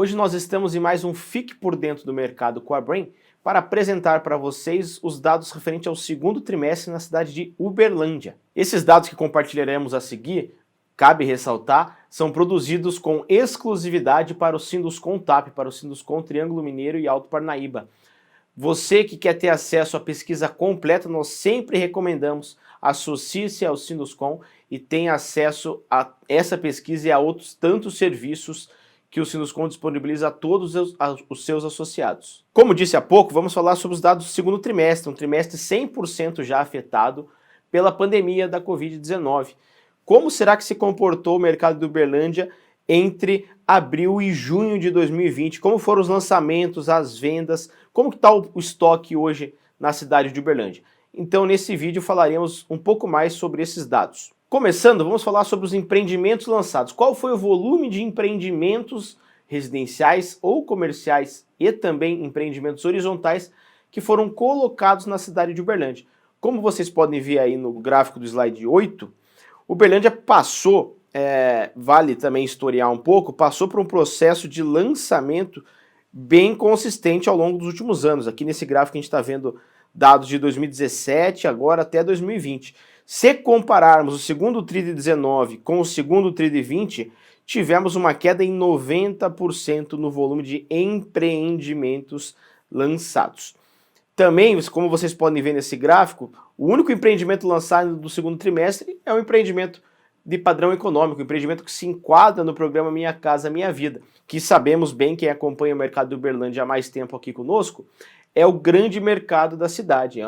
Hoje nós estamos em mais um Fique por Dentro do Mercado com a Brain para apresentar para vocês os dados referentes ao segundo trimestre na cidade de Uberlândia. Esses dados que compartilharemos a seguir, cabe ressaltar, são produzidos com exclusividade para o Sinduscon TAP, para o Sinduscon Triângulo Mineiro e Alto Parnaíba. Você que quer ter acesso à pesquisa completa, nós sempre recomendamos associe-se ao Sinduscon e tenha acesso a essa pesquisa e a outros tantos serviços que o Sinduscon disponibiliza a todos os seus associados. Como disse há pouco, vamos falar sobre os dados do segundo trimestre, um trimestre 100% já afetado pela pandemia da Covid-19. Como será que se comportou o mercado de Uberlândia entre abril e junho de 2020? Como foram os lançamentos, as vendas? Como está o estoque hoje na cidade de Uberlândia? Então, nesse vídeo falaremos um pouco mais sobre esses dados. Começando, vamos falar sobre os empreendimentos lançados. Qual foi o volume de empreendimentos residenciais ou comerciais e também empreendimentos horizontais que foram colocados na cidade de Uberlândia? Como vocês podem ver aí no gráfico do slide 8, Uberlândia passou, vale também historiar um pouco, passou por um processo de lançamento bem consistente ao longo dos últimos anos. Aqui nesse gráfico a gente está vendo dados de 2017 agora até 2020. Se compararmos o segundo TRI de 19 com o segundo TRI de 20, tivemos uma queda em 90% no volume de empreendimentos lançados. Também, como vocês podem ver nesse gráfico, o único empreendimento lançado do segundo trimestre é um empreendimento de padrão econômico, um empreendimento que se enquadra no programa Minha Casa Minha Vida, que sabemos bem, quem acompanha o mercado de Uberlândia há mais tempo aqui conosco, é o grande mercado da cidade.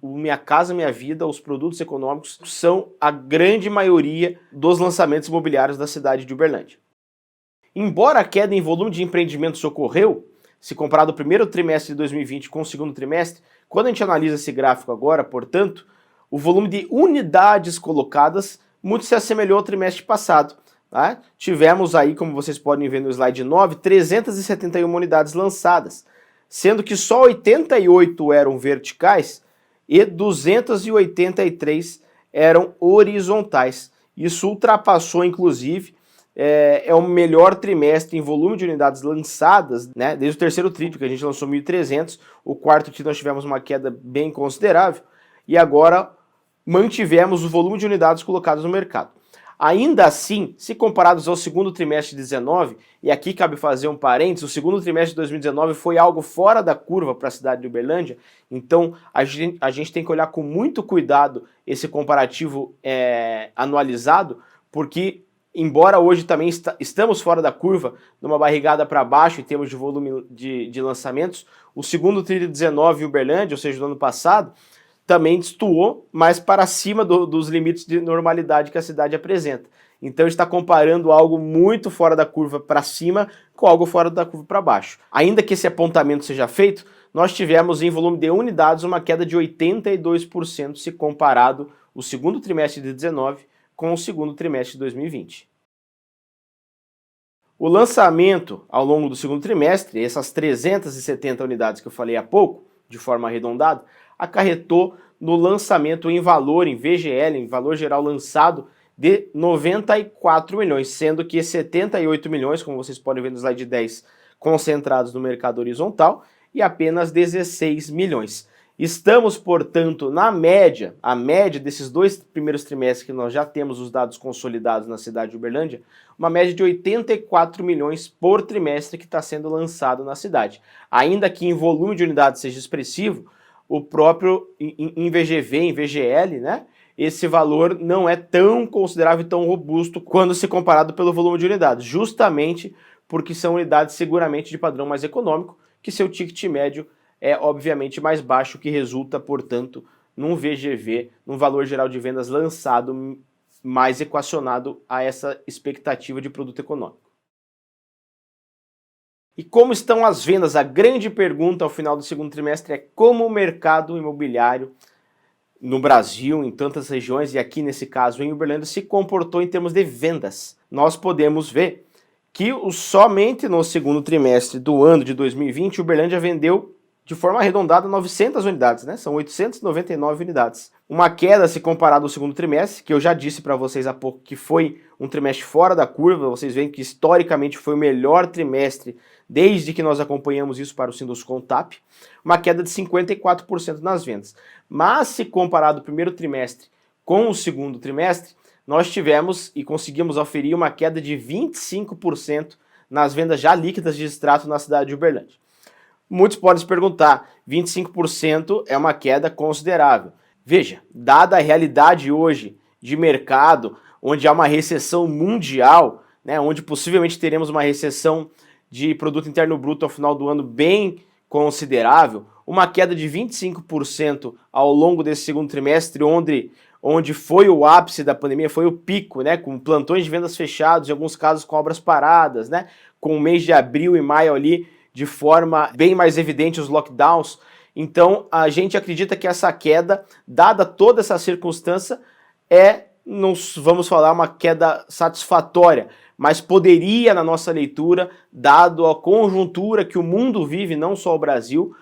O Minha Casa Minha Vida, os produtos econômicos, são a grande maioria dos lançamentos imobiliários da cidade de Uberlândia. Embora a queda em volume de empreendimentos ocorreu, se comparado o primeiro trimestre de 2020 com o segundo trimestre, quando a gente analisa esse gráfico agora, portanto, o volume de unidades colocadas muito se assemelhou ao trimestre passado. Tá? Tivemos aí, como vocês podem ver no slide 9, 371 unidades lançadas, sendo que só 88 eram verticais e 283 eram horizontais. Isso ultrapassou, inclusive, o melhor trimestre em volume de unidades lançadas, né, desde o terceiro TRI, que a gente lançou 1.300, o quarto TRI nós tivemos uma queda bem considerável, e agora mantivemos o volume de unidades colocadas no mercado. Ainda assim, se comparados ao segundo trimestre de 2019, e aqui cabe fazer um parênteses, o segundo trimestre de 2019 foi algo fora da curva para a cidade de Uberlândia, então a gente tem que olhar com muito cuidado esse comparativo anualizado, porque embora hoje também estamos fora da curva, numa barrigada para baixo em termos de volume de lançamentos, o segundo TRI de 2019 em Uberlândia, ou seja, do ano passado, também destoou mais para cima dos limites de normalidade que a cidade apresenta. Então está comparando algo muito fora da curva para cima com algo fora da curva para baixo. Ainda que esse apontamento seja feito, nós tivemos em volume de unidades uma queda de 82% se comparado o segundo trimestre de 2019 com o segundo trimestre de 2020. O lançamento ao longo do segundo trimestre, essas 370 unidades que eu falei há pouco, de forma arredondada, acarretou no lançamento em valor, em VGL, em valor geral lançado, de 94 milhões, sendo que 78 milhões, como vocês podem ver no slide 10, concentrados no mercado horizontal e apenas 16 milhões. Estamos, portanto, na média, a média desses dois primeiros trimestres que nós já temos os dados consolidados na cidade de Uberlândia, uma média de 84 milhões por trimestre que está sendo lançado na cidade. Ainda que em volume de unidades seja expressivo, o próprio em VGV, em VGL, né, esse valor não é tão considerável e tão robusto quando se comparado pelo volume de unidades, justamente porque são unidades seguramente de padrão mais econômico, que seu ticket médio é obviamente mais baixo, que resulta, portanto, num VGV, num valor geral de vendas lançado mais equacionado a essa expectativa de produto econômico. E como estão as vendas? A grande pergunta ao final do segundo trimestre é como o mercado imobiliário no Brasil, em tantas regiões, e aqui nesse caso em Uberlândia, se comportou em termos de vendas. Nós podemos ver que somente no segundo trimestre do ano de 2020, Uberlândia vendeu de forma arredondada 900 unidades, né? São 899 unidades. Uma queda se comparado ao segundo trimestre, que eu já disse para vocês há pouco que foi um trimestre fora da curva, vocês veem que historicamente foi o melhor trimestre desde que nós acompanhamos isso para o Sinduscontab, uma queda de 54% nas vendas. Mas se comparado o primeiro trimestre com o segundo trimestre, nós tivemos e conseguimos aferir uma queda de 25% nas vendas já líquidas de extrato na cidade de Uberlândia. Muitos podem se perguntar, 25% é uma queda considerável. Veja, dada a realidade hoje de mercado, onde há uma recessão mundial, né, onde possivelmente teremos uma recessão de produto interno bruto ao final do ano bem considerável, uma queda de 25% ao longo desse segundo trimestre, onde foi o ápice da pandemia, foi o pico, né, com plantões de vendas fechados, em alguns casos com obras paradas, né, com o mês de abril e maio ali de forma bem mais evidente os lockdowns. Então a gente acredita que essa queda, dada toda essa circunstância, não vamos falar uma queda satisfatória, mas poderia, na nossa leitura, dado a conjuntura que o mundo vive, não só o Brasil,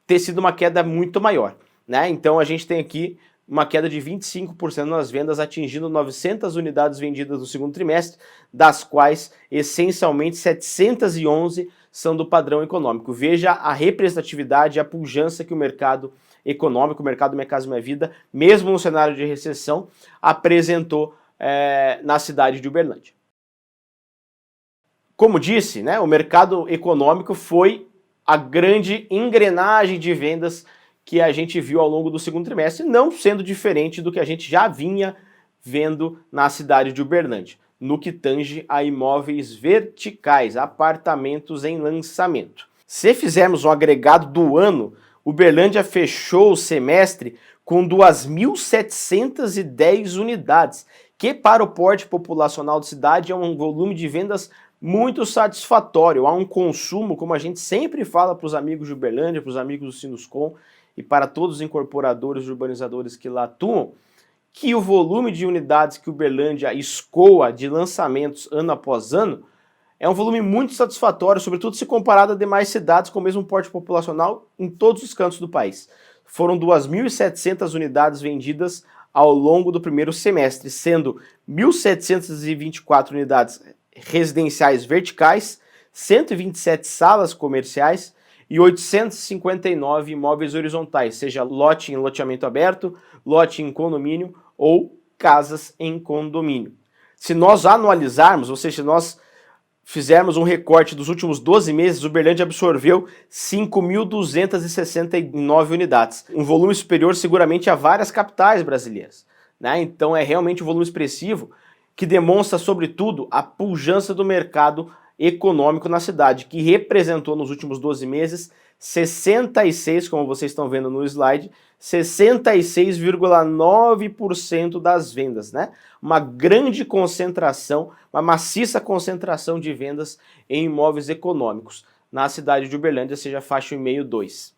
ter sido uma queda muito maior, né? Então a gente tem aqui uma queda de 25% nas vendas, atingindo 900 unidades vendidas no segundo trimestre, das quais essencialmente 711 são do padrão econômico. Veja a representatividade e a pujança que o mercado econômico, o mercado Minha Casa Minha Vida, mesmo no cenário de recessão, apresentou na cidade de Uberlândia. Como disse, né, o mercado econômico foi a grande engrenagem de vendas que a gente viu ao longo do segundo trimestre, não sendo diferente do que a gente já vinha vendo na cidade de Uberlândia, no que tange a imóveis verticais, apartamentos em lançamento. Se fizermos um agregado do ano, Uberlândia fechou o semestre com 2.710 unidades, que para o porte populacional da cidade é um volume de vendas muito satisfatório. Há um consumo, como a gente sempre fala para os amigos de Uberlândia, para os amigos do Sinduscon e para todos os incorporadores e urbanizadores que lá atuam, que o volume de unidades que Uberlândia escoa de lançamentos ano após ano é um volume muito satisfatório, sobretudo se comparado a demais cidades com o mesmo porte populacional em todos os cantos do país. Foram 2.700 unidades vendidas ao longo do primeiro semestre, sendo 1.724 unidades residenciais verticais, 127 salas comerciais e 859 imóveis horizontais, seja lote em loteamento aberto, lote em condomínio ou casas em condomínio. Se nós anualizarmos, ou seja, se nós fizermos um recorte dos últimos 12 meses, Uberlândia absorveu 5.269 unidades, um volume superior seguramente a várias capitais brasileiras, né? Então é realmente um volume expressivo que demonstra, sobretudo, a pujança do mercado econômico na cidade, que representou nos últimos 12 meses 66, como vocês estão vendo no slide, 66,9% das vendas, né? Uma grande concentração, uma maciça concentração de vendas em imóveis econômicos na cidade de Uberlândia, seja faixa 1,5, 2.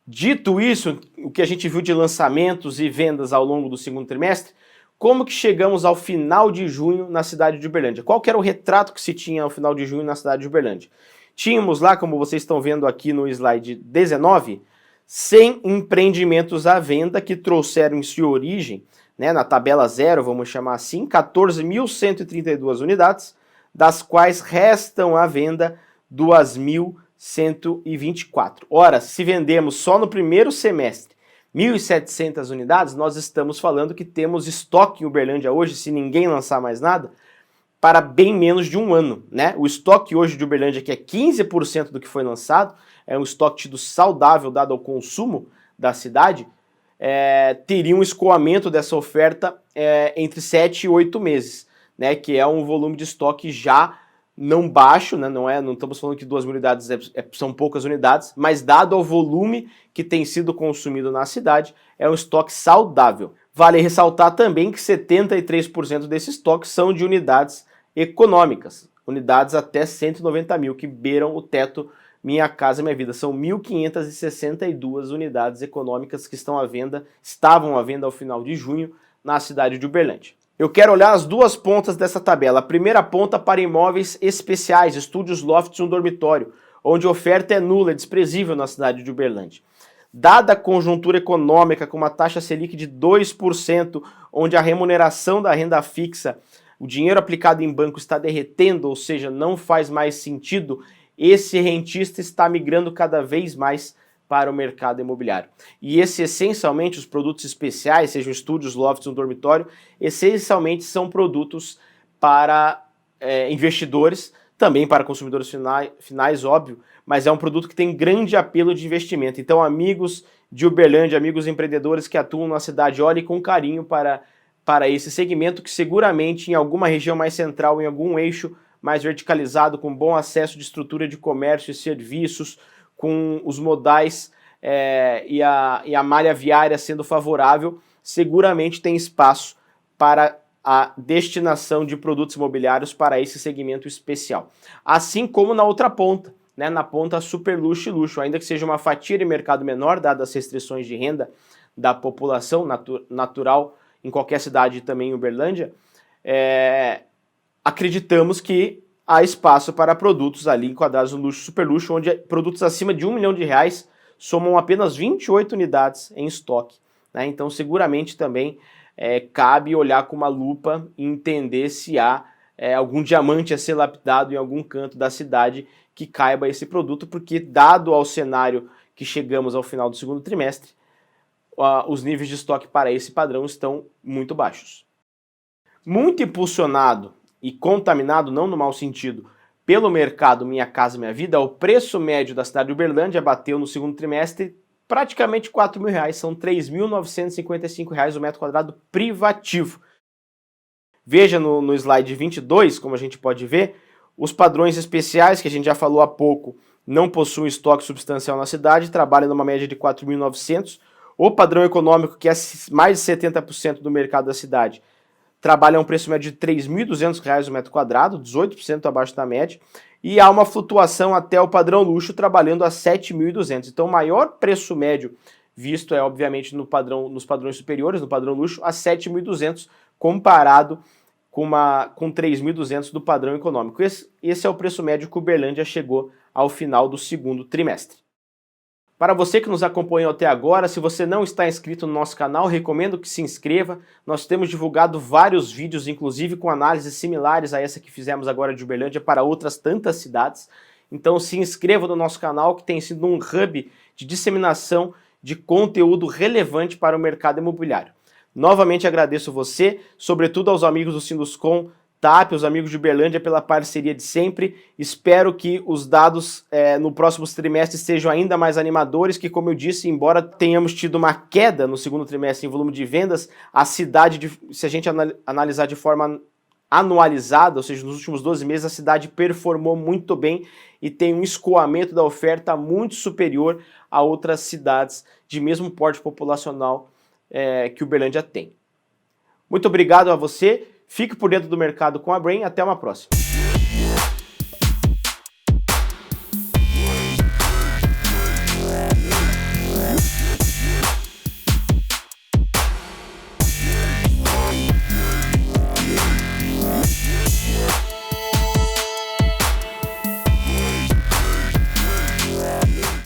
Dito isso, o que a gente viu de lançamentos e vendas ao longo do segundo trimestre, como que chegamos ao final de junho na cidade de Uberlândia? Qual que era o retrato que se tinha ao final de junho na cidade de Uberlândia? Tínhamos lá, como vocês estão vendo aqui no slide 19, 100 empreendimentos à venda que trouxeram em sua origem, né, na tabela 0, vamos chamar assim, 14.132 unidades, das quais restam à venda 2.124. Ora, se vendemos só no primeiro semestre 1.700 unidades, nós estamos falando que temos estoque em Uberlândia hoje, se ninguém lançar mais nada, para bem menos de um ano, né? O estoque hoje de Uberlândia, que é 15% do que foi lançado, é um estoque tido saudável dado ao consumo da cidade, teria um escoamento dessa oferta entre 7 e 8 meses, né? Que é um volume de estoque já não baixo, né? Não estamos falando que 2.000 unidades são poucas unidades, mas dado ao volume que tem sido consumido na cidade, é um estoque saudável. Vale ressaltar também que 73% desse estoque são de unidades econômicas, unidades até 190 mil, que beiram o teto Minha Casa Minha Vida. São 1.562 unidades econômicas que estavam à venda ao final de junho na cidade de Uberlândia. Eu quero olhar as duas pontas dessa tabela. A primeira ponta para imóveis especiais, estúdios, lofts e um dormitório, onde a oferta é nula, é desprezível na cidade de Uberlândia. Dada a conjuntura econômica com uma taxa Selic de 2%, onde a remuneração da renda fixa o dinheiro aplicado em banco está derretendo, ou seja, não faz mais sentido, esse rentista está migrando cada vez mais para o mercado imobiliário. E essencialmente, os produtos especiais, sejam estúdios, lofts, um dormitório, essencialmente são produtos para investidores, também para consumidores finais, óbvio, mas é um produto que tem grande apelo de investimento. Então, amigos de Uberlândia, amigos empreendedores que atuam na cidade, olhem com carinho para esse segmento que seguramente em alguma região mais central, em algum eixo mais verticalizado, com bom acesso de estrutura de comércio e serviços, com os modais e a malha viária sendo favorável, seguramente tem espaço para a destinação de produtos imobiliários para esse segmento especial. Assim como na outra ponta, né, na ponta super luxo e luxo, ainda que seja uma fatia de mercado menor, dadas as restrições de renda da população natural em qualquer cidade, também em Uberlândia, acreditamos que há espaço para produtos ali enquadrados no luxo, super luxo, onde produtos acima de R$1 milhão somam apenas 28 unidades em estoque, né? Então seguramente também cabe olhar com uma lupa e entender se há algum diamante a ser lapidado em algum canto da cidade que caiba esse produto, porque dado ao cenário que chegamos ao final do segundo trimestre, os níveis de estoque para esse padrão estão muito baixos. Muito impulsionado e contaminado, não no mau sentido, pelo mercado Minha Casa Minha Vida, o preço médio da cidade de Uberlândia bateu no segundo trimestre praticamente R$4.000, são R$3.955 o metro quadrado privativo. Veja no slide 22, como a gente pode ver, os padrões especiais, que a gente já falou há pouco, não possuem estoque substancial na cidade, trabalham numa média de 4.900. O padrão econômico, que é mais de 70% do mercado da cidade, trabalha a um preço médio de R$3.200 o metro quadrado, 18% abaixo da média, e há uma flutuação até o padrão luxo, trabalhando a 7.200. Então, o maior preço médio visto obviamente, nos padrões superiores, no padrão luxo, a 7.200, comparado com 3.200 do padrão econômico. Esse é o preço médio que Uberlândia chegou ao final do segundo trimestre. Para você que nos acompanhou até agora, se você não está inscrito no nosso canal, recomendo que se inscreva. Nós temos divulgado vários vídeos, inclusive com análises similares a essa que fizemos agora de Uberlândia para outras tantas cidades. Então se inscreva no nosso canal, que tem sido um hub de disseminação de conteúdo relevante para o mercado imobiliário. Novamente agradeço você, sobretudo aos amigos do Sinduscon, TAP, os amigos de Uberlândia, pela parceria de sempre. Espero que os dados no próximo trimestre sejam ainda mais animadores, que, como eu disse, embora tenhamos tido uma queda no segundo trimestre em volume de vendas, a cidade, se a gente analisar de forma anualizada, ou seja, nos últimos 12 meses, a cidade performou muito bem e tem um escoamento da oferta muito superior a outras cidades de mesmo porte populacional que Uberlândia tem. Muito obrigado a você. Fique por dentro do mercado com a Brain. Até uma próxima.